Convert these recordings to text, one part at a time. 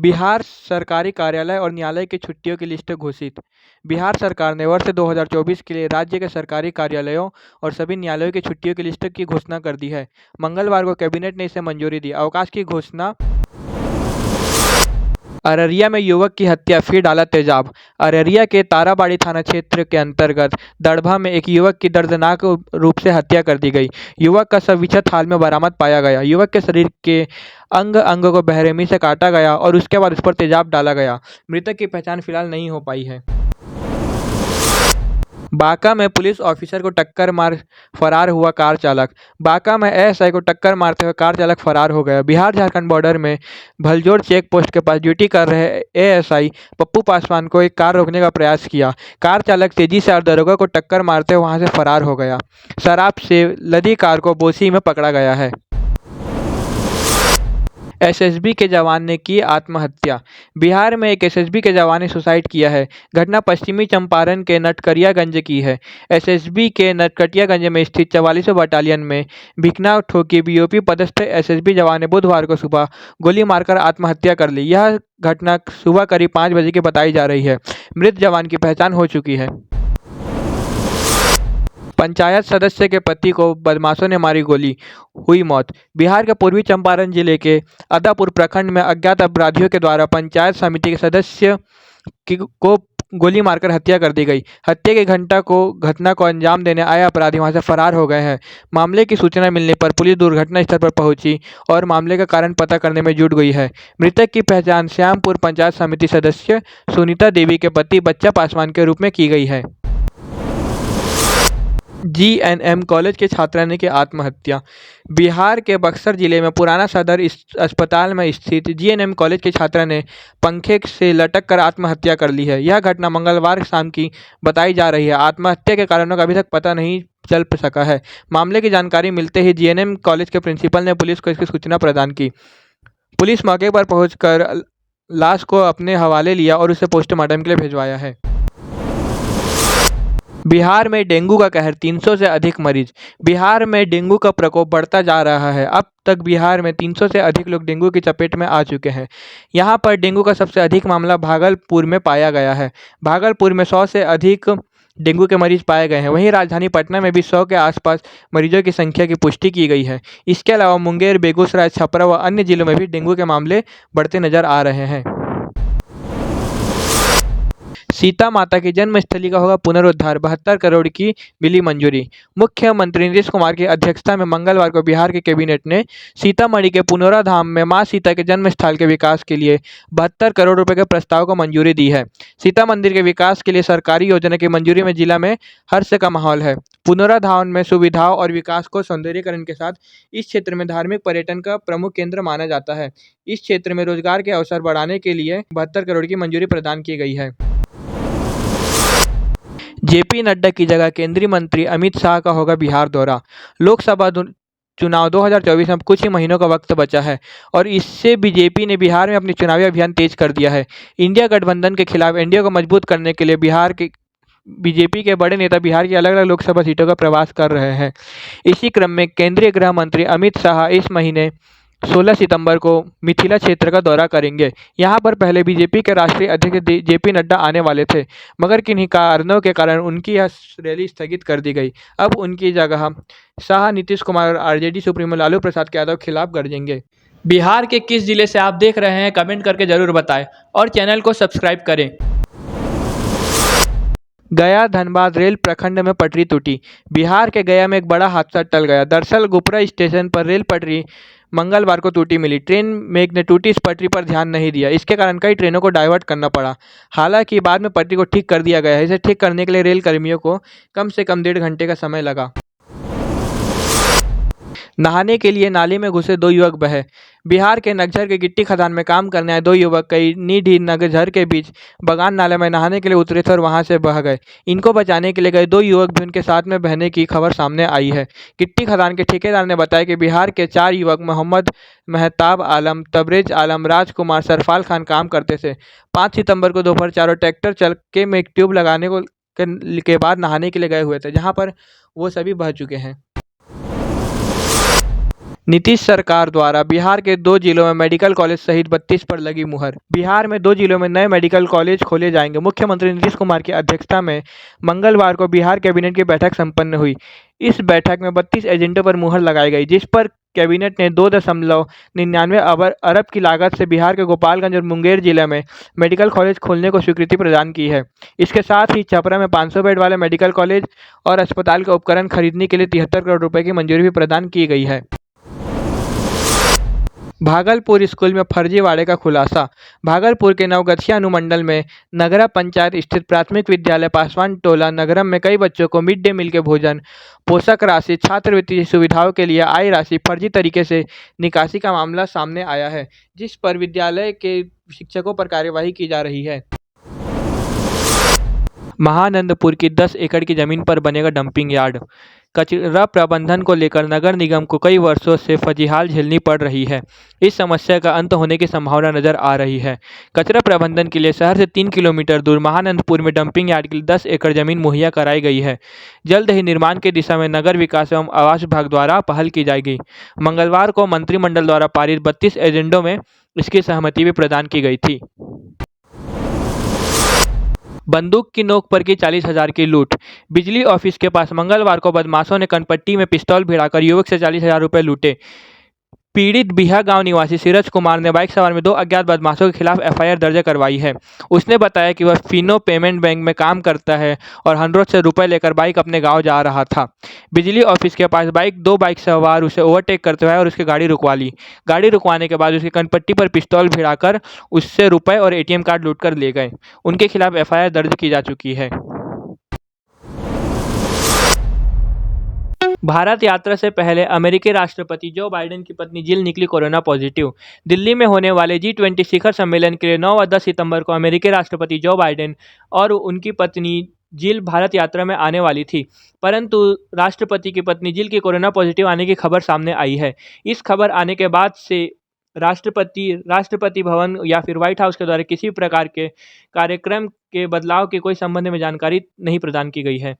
बिहार सरकारी कार्यालय और न्यायालय की छुट्टियों की लिस्ट घोषित। बिहार सरकार ने वर्ष 2024 के लिए राज्य के सरकारी कार्यालयों और सभी न्यायालयों की छुट्टियों की लिस्ट की घोषणा कर दी है। मंगलवार को कैबिनेट ने इसे मंजूरी दी। अवकाश की घोषणा। अररिया में युवक की हत्या, फिर डाला तेजाब। अररिया के ताराबाड़ी थाना क्षेत्र के अंतर्गत दड़भा में एक युवक की दर्दनाक रूप से हत्या कर दी गई। युवक का शव विक्षत हाल में बरामद पाया गया। युवक के शरीर के अंग अंग को बेरहमी से काटा गया और उसके बाद उस पर तेजाब डाला गया। मृतक की पहचान फिलहाल नहीं हो पाई है। बांका में पुलिस ऑफिसर को टक्कर मार फरार हुआ कार चालक। बांका में एएसआई को टक्कर मारते हुए कार चालक फरार हो गया। बिहार झारखंड बॉर्डर में भलजोड़ चेक पोस्ट के पास ड्यूटी कर रहे एएसआई पप्पू पासवान को एक कार रोकने का प्रयास किया। कार चालक तेजी से दरोगा को टक्कर मारते हुए वहां से फरार हो गया। शराब से लदी कार को बोसी में पकड़ा गया है। एसएसबी के जवान ने की आत्महत्या। बिहार में एक एसएसबी के जवान ने सुसाइड किया है। घटना पश्चिमी चंपारण के नटकरियागंज की है। एसएसबी के नटकटियागंज में स्थित 44वां बटालियन में भिखना ठोकी बीओपी पदस्थ एसएसबी जवान ने बुधवार को सुबह गोली मारकर आत्महत्या कर ली। यह घटना सुबह करीब 5 बजे की बताई जा रही है। मृत जवान की पहचान हो चुकी है। पंचायत सदस्य के पति को बदमाशों ने मारी गोली, हुई मौत। बिहार के पूर्वी चंपारण जिले के अदापुर प्रखंड में अज्ञात अपराधियों के द्वारा पंचायत समिति के सदस्य को गोली मारकर हत्या कर दी गई। हत्या की घटना को अंजाम देने आए अपराधी वहां से फरार हो गए हैं। मामले की सूचना मिलने पर पुलिस दुर्घटना स्थल पर पहुंची और मामले का कारण पता करने में जुट गई है। मृतक की पहचान श्यामपुर पंचायत समिति सदस्य सुनीता देवी के पति बच्चा पासवान के रूप में की गई है। जीएनएम कॉलेज के छात्रा ने की आत्महत्या। बिहार के बक्सर जिले में पुराना सदर अस्पताल में स्थित जीएनएम कॉलेज के छात्रा ने पंखे से लटक कर आत्महत्या कर ली है। यह घटना मंगलवार शाम की बताई जा रही है। आत्महत्या के कारणों का अभी तक पता नहीं चल सका है। मामले की जानकारी मिलते ही जीएनएम कॉलेज के प्रिंसिपल ने पुलिस को इसकी सूचना प्रदान की। पुलिस मौके पर पहुंचकर लाश को अपने हवाले लिया और उसे पोस्टमार्टम के लिए भिजवाया है। बिहार में डेंगू का कहर, 300 से अधिक मरीज। बिहार में डेंगू का प्रकोप बढ़ता जा रहा है। अब तक बिहार में 300 से अधिक लोग डेंगू की चपेट में आ चुके हैं। यहां पर डेंगू का सबसे अधिक मामला भागलपुर में पाया गया है। भागलपुर में 100 से अधिक डेंगू के मरीज पाए गए हैं। वहीं राजधानी पटना में भी 100 के आसपास मरीजों की संख्या की पुष्टि की गई है। इसके अलावा मुंगेर, बेगूसराय, छपरा व अन्य जिलों में भी डेंगू के मामले बढ़ते नजर आ रहे हैं। सीता माता की जन्मस्थली का होगा पुनरुद्धार, 72 करोड़ की मिली मंजूरी। मुख्यमंत्री नीतीश कुमार की अध्यक्षता में मंगलवार को बिहार के कैबिनेट ने सीतामढ़ी के पुनौरा धाम में मां सीता के जन्म स्थल के विकास के लिए 72 करोड़ रुपए के प्रस्ताव को मंजूरी दी है। सीता मंदिर के विकास के लिए सरकारी योजना की मंजूरी में जिला में हर्ष का माहौल है। पुनौरा धाम में सुविधाओं और विकास को सौंदर्यीकरण के साथ इस क्षेत्र में धार्मिक पर्यटन का प्रमुख केंद्र माना जाता है। इस क्षेत्र में रोजगार के अवसर बढ़ाने के लिए 72 करोड़ की मंजूरी प्रदान की गई है। जेपी नड्डा की जगह केंद्रीय मंत्री अमित शाह का होगा बिहार दौरा। लोकसभा चुनाव 2024 में अब कुछ ही महीनों का वक्त बचा है और इससे बीजेपी ने बिहार में अपनी चुनावी अभियान तेज कर दिया है। इंडिया गठबंधन के खिलाफ एनडीए को मजबूत करने के लिए बीजेपी के बड़े नेता बिहार की अलग अलग लोकसभा सीटों का प्रवास कर रहे हैं। इसी क्रम में केंद्रीय गृह मंत्री अमित शाह इस महीने 16 सितंबर को मिथिला क्षेत्र का दौरा करेंगे। यहां पर पहले बीजेपी के राष्ट्रीय अध्यक्ष जेपी नड्डा आने वाले थे, मगर किन्हीं कारणों के कारण उनकी यह रैली स्थगित कर दी गई। अब उनकी जगह शाह नीतीश कुमार और आरजेडी सुप्रीमो लालू प्रसाद यादव के खिलाफ गरजेंगे। बिहार के किस जिले से आप देख रहे हैं कमेंट करके जरूर बताएं और चैनल को सब्सक्राइब करें। गया धनबाद रेल प्रखंड में पटरी टूटी। बिहार के गया में एक बड़ा हादसा टल गया। दरअसल गुपरा स्टेशन पर रेल पटरी मंगलवार को टूटी मिली। ट्रेन मेघ ने टूटी इस पटरी पर ध्यान नहीं दिया। इसके कारण कई ट्रेनों को डाइवर्ट करना पड़ा। हालांकि बाद में पटरी को ठीक कर दिया गया है। इसे ठीक करने के लिए रेल कर्मियों को कम से कम 1.5 घंटे का समय लगा। नहाने के लिए नाले में घुसे 2 युवक बहे। बिहार के नगझर के गिट्टी खदान में काम करने आए 2 युवक कई नीडी नगझर के बीच बगान नाले में नहाने के लिए उतरे थे और वहां से बह गए। इनको बचाने के लिए गए 2 युवक भी उनके साथ में बहने की खबर सामने आई है। गिट्टी खदान के ठेकेदार ने बताया कि बिहार के 4 युवक मोहम्मद महताब आलम, तबरेज आलम, राजकुमार, सरफाल खान काम करते थे। 5 सितंबर को दोपहर चारों ट्रैक्टर चलके में एक ट्यूब लगाने के बाद नहाने के लिए गए हुए थे, जहाँ पर वो सभी बह चुके हैं। नीतीश सरकार द्वारा बिहार के 2 जिलों में मेडिकल कॉलेज सहित 32 पर लगी मुहर। बिहार में 2 जिलों में नए मेडिकल कॉलेज खोले जाएंगे। मुख्यमंत्री नीतीश कुमार की अध्यक्षता में मंगलवार को बिहार कैबिनेट की बैठक संपन्न हुई। इस बैठक में 32 एजेंडों पर मुहर लगाई गई, जिस पर कैबिनेट ने 2.99 अरब की लागत से बिहार के गोपालगंज और मुंगेर जिले में मेडिकल कॉलेज खोलने को स्वीकृति प्रदान की है। इसके साथ ही छपरा में 500 बेड वाले मेडिकल कॉलेज और अस्पताल के उपकरण खरीदने के लिए 73 करोड़ रुपए की मंजूरी भी प्रदान की गई है। भागलपुर स्कूल में फर्जीवाड़े का खुलासा। भागलपुर के नवगछिया अनुमंडल में नगरा पंचायत स्थित प्राथमिक विद्यालय पासवान टोला नगरम में कई बच्चों को मिड डे मील के भोजन, पोषक राशि, छात्रवृत्ति सुविधाओं के लिए आई राशि फर्जी तरीके से निकासी का मामला सामने आया है, जिस पर विद्यालय के शिक्षकों पर कार्यवाही की जा रही है। महानंदपुर की 10 एकड़ की जमीन पर बनेगा डंपिंग यार्ड। कचरा प्रबंधन को लेकर नगर निगम को कई वर्षों से फजीहाल झेलनी पड़ रही है। इस समस्या का अंत होने की संभावना नजर आ रही है। कचरा प्रबंधन के लिए शहर से 3 किलोमीटर दूर महानंदपुर में डंपिंग यार्ड के लिए 10 एकड़ जमीन मुहैया कराई गई है। जल्द ही निर्माण की दिशा में नगर विकास एवं आवास विभाग द्वारा पहल की जाएगी। मंगलवार को मंत्रिमंडल द्वारा पारित 32 एजेंडों में इसकी सहमति भी प्रदान की गई थी। बंदूक की नोक पर की 40,000 की लूट। बिजली ऑफिस के पास मंगलवार को बदमाशों ने कनपट्टी में पिस्तौल भिड़ाकर युवक से 40,000 रुपये लूटे। पीड़ित बिहा गांव निवासी सीरज कुमार ने बाइक सवार में 2 अज्ञात बदमाशों के खिलाफ एफआईआर दर्ज करवाई है। उसने बताया कि वह फिनो पेमेंट बैंक में काम करता है और हंड्रोड से रुपए लेकर बाइक अपने गांव जा रहा था। बिजली ऑफिस के पास दो बाइक सवार उसे ओवरटेक करते हुए और उसकी गाड़ी रुकवा ली। गाड़ी रुकवाने के बाद उसकी कनपट्टी पर पिस्तौल भिड़ाकर उससे रुपए और एटीएम कार्ड लूटकर ले गए। उनके खिलाफ एफआईआर दर्ज की जा चुकी है। भारत यात्रा से पहले अमेरिकी राष्ट्रपति जो बाइडेन की पत्नी जिल निकली कोरोना पॉजिटिव। दिल्ली में होने वाले G20 शिखर सम्मेलन के लिए 9 व 10 सितंबर को अमेरिकी राष्ट्रपति जो बाइडेन और उनकी पत्नी जिल भारत यात्रा में आने वाली थी, परंतु राष्ट्रपति की पत्नी जिल की कोरोना पॉजिटिव आने की खबर सामने आई है। इस खबर आने के बाद से राष्ट्रपति भवन या फिर व्हाइट हाउस के द्वारा किसी प्रकार के कार्यक्रम के बदलाव के कोई संबंध में जानकारी नहीं प्रदान की गई है।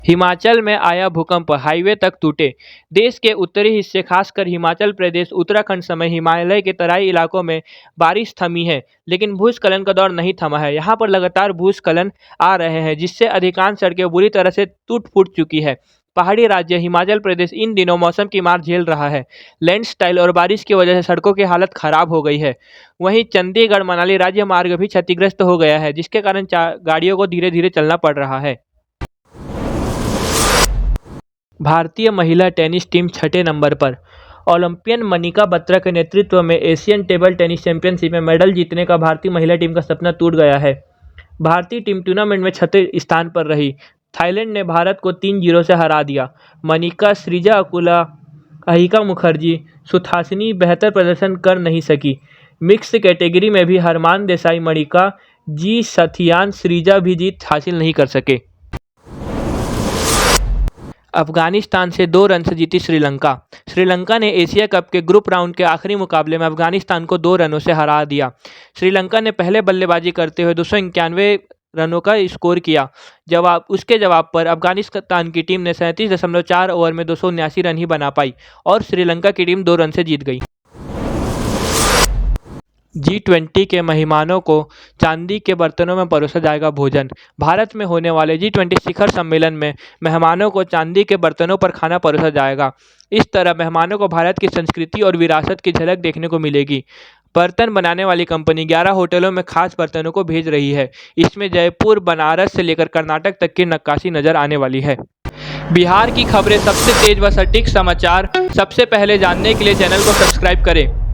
हिमाचल में आया भूकंप, हाईवे तक टूटे। देश के उत्तरी हिस्से खासकर हिमाचल प्रदेश, उत्तराखंड समेत हिमालय के तराई इलाकों में बारिश थमी है, लेकिन भूस्खलन का दौर नहीं थमा है। यहां पर लगातार भूस्खलन आ रहे हैं, जिससे अधिकांश सड़कें बुरी तरह से टूट फूट चुकी है। पहाड़ी राज्य हिमाचल प्रदेश इन दिनों मौसम की मार झेल रहा है। लैंडस्लाइड और बारिश की वजह से सड़कों की हालत खराब हो गई है। वहीं चंडीगढ़ मनाली राज्य मार्ग भी क्षतिग्रस्त हो गया है, जिसके कारण गाड़ियों को धीरे धीरे चलना पड़ रहा है। भारतीय महिला टेनिस टीम 6ठे नंबर पर। ओलंपियन मनिका बत्रा के नेतृत्व में एशियन टेबल टेनिस चैंपियनशिप में मेडल जीतने का भारतीय महिला टीम का सपना टूट गया है। भारतीय टीम टूर्नामेंट में 6ठे स्थान पर रही। थाईलैंड ने भारत को 3-0 से हरा दिया। मनिका, श्रीजा अकुला, अहिका मुखर्जी, सुथासिनी बेहतर प्रदर्शन कर नहीं सकी। मिक्स कैटेगरी में भी हरमान देसाई, मणिका जी सथियान, श्रीजा भी जीत हासिल नहीं कर सके। अफगानिस्तान से 2 रन से जीती श्रीलंका। श्रीलंका ने एशिया कप के ग्रुप राउंड के आखिरी मुकाबले में अफगानिस्तान को 2 रनों से हरा दिया। श्रीलंका ने पहले बल्लेबाजी करते हुए 291 रनों का स्कोर किया। उसके जवाब पर अफगानिस्तान की टीम ने 37.4 ओवर में 279 रन ही बना पाई और श्रीलंका की टीम 2 रन से जीत गई। G20 के मेहमानों को चांदी के बर्तनों में परोसा जाएगा भोजन। भारत में होने वाले G20 शिखर सम्मेलन में मेहमानों को चांदी के बर्तनों पर खाना परोसा जाएगा। इस तरह मेहमानों को भारत की संस्कृति और विरासत की झलक देखने को मिलेगी। बर्तन बनाने वाली कंपनी 11 होटलों में खास बर्तनों को भेज रही है। इसमें जयपुर, बनारस से लेकर कर्नाटक तक की नक्काशी नजर आने वाली है। बिहार की खबरें सबसे तेज व सटीक समाचार सबसे पहले जानने के लिए चैनल को सब्सक्राइब करें।